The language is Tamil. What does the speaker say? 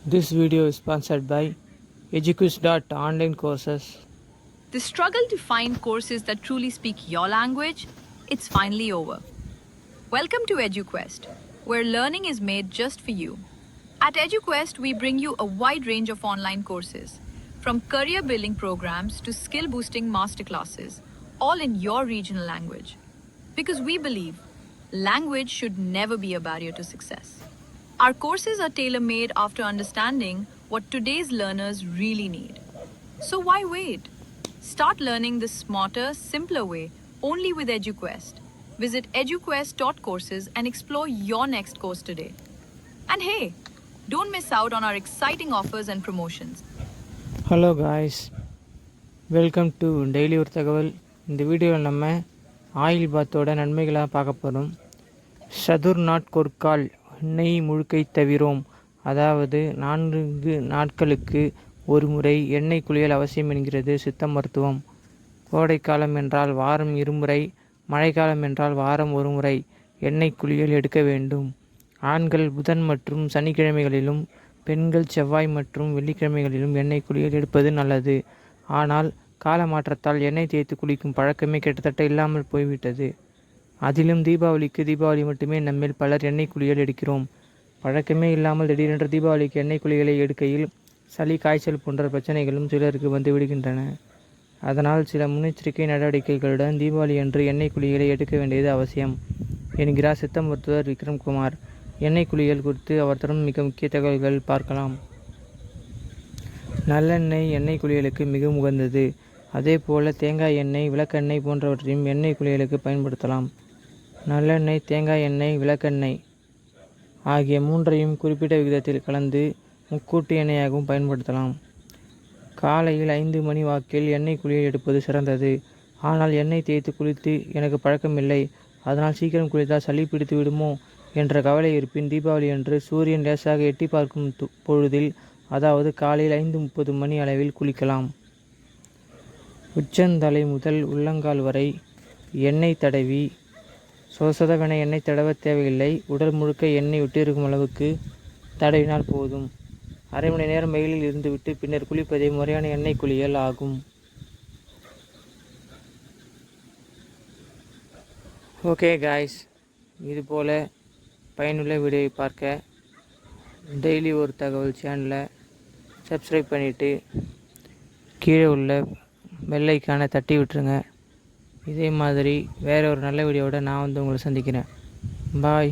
This video is sponsored by Eduquiz.online courses. The struggle to find courses that truly speak your language, it's finally over. Welcome to EduQuest, where learning is made just for you. At EduQuest, we bring you a wide range of online courses, from career building programs to skill boosting masterclasses, all in your regional language. Because we believe language should never be a barrier to success. Our courses are tailor made after understanding what today's learners really need. So why wait? Start learning the smarter, simpler way only with EduQuest. Visit eduquest.courses and explore your next course today. And hey, don't miss out on our exciting offers and promotions. Hello guys, welcome to daily ஒரு தகவல். இந்த வீடியோவில் நம்ம ஆயில் பாத்தோட நன்மைகளாக பார்க்க போகிறோம். சதுர் நாட்கொருக்கால் எண்ணெய் முழுக்கை தவிரோம். அதாவது 4 நாட்களுக்கு ஒரு முறை எண்ணெய் குளியல் அவசியம் என்கிறது சித்த மருத்துவம். கோடைக்காலம் என்றால் வாரம் 2 முறை, மழைக்காலம் என்றால் வாரம் 1 முறை எண்ணெய் குளியல் எடுக்க வேண்டும். ஆண்கள் புதன் மற்றும் சனிக்கிழமைகளிலும், பெண்கள் செவ்வாய் மற்றும் வெள்ளிக்கிழமைகளிலும் எண்ணெய் குளியல் எடுப்பது நல்லது. ஆனால் கால மாற்றத்தால் எண்ணெய் தேய்த்து குளிக்கும் பழக்கமே கிட்டத்தட்ட இல்லாமல் போய்விட்டது. அதிலும் தீபாவளி மட்டுமே நம்மில் பலர் எண்ணெய் குளியல் எடுக்கிறோம். பழக்கமே இல்லாமல் திடீரென்று தீபாவளிக்கு எண்ணெய் குளியலை எடுக்கையில் சளி, காய்ச்சல் போன்ற பிரச்சனைகளும் சிலருக்கு வந்து விடுகின்றன. அதனால் சில முன்னெச்சரிக்கை நடவடிக்கைகளுடன் தீபாவளி அன்று எண்ணெய் குளியலை எடுக்க வேண்டியது அவசியம் என்கிறார் சித்த மருத்துவர் விக்ரம்குமார். எண்ணெய் குளியல் குறித்து அவர் தரும் மிக முக்கிய தகவல்கள் பார்க்கலாம். நல்லெண்ணெய் எண்ணெய் குளியலுக்கு மிக உகந்தது. அதே போல தேங்காய் எண்ணெய், விளக்கெண்ணெய் போன்றவற்றையும் எண்ணெய் குளியலுக்கு பயன்படுத்தலாம். நல்லெண்ணெய், தேங்காய் எண்ணெய், விளக்கெண்ணெய் ஆகிய 3ஐயும் குறிப்பிட்ட விகிதத்தில் கலந்து முக்கூட்டு எண்ணெயாகவும் பயன்படுத்தலாம். காலையில் 5 மணி வாக்கில் எண்ணெய் குளியல் எடுப்பது சிறந்தது. ஆனால் எண்ணெய் தேய்த்து குளித்து எனக்கு பழக்கமில்லை, அதனால் சீக்கிரம் குளித்தால் சளி பிடித்து விடுமோ என்ற கவலை இருப்பின் தீபாவளி அன்று சூரியன் லேசாக எட்டி பார்க்கும் பொழுதில், அதாவது காலையில் 5:30 மணி அளவில் குளிக்கலாம். உச்சந்தலை முதல் உள்ளங்கால் வரை எண்ணெய் தடவி, சொதசொதவென எண்ணெய் தடவ தேவையில்லை. உடல் முழுக்க எண்ணெய் ஒட்டியிருக்கும் அளவுக்கு தடவினால் போதும். அரை மணி நேரம் வெயிலில் இருந்துவிட்டு பின்னர் குளிப்பதே முறையான எண்ணெய் குளியல் ஆகும். ஓகே காய்ஸ், இதுபோல் பயனுள்ள வீடியோவை பார்க்க டெய்லி ஒரு தகவல் சேனலை சப்ஸ்கிரைப் பண்ணிவிட்டு கீழே உள்ள பெல் ஐக்கானை தட்டி விட்டுருங்க. இதே மாதிரி வேறு ஒரு நல்ல வீடியோவோட நான் உங்களை சந்திக்கிறேன். பாய்.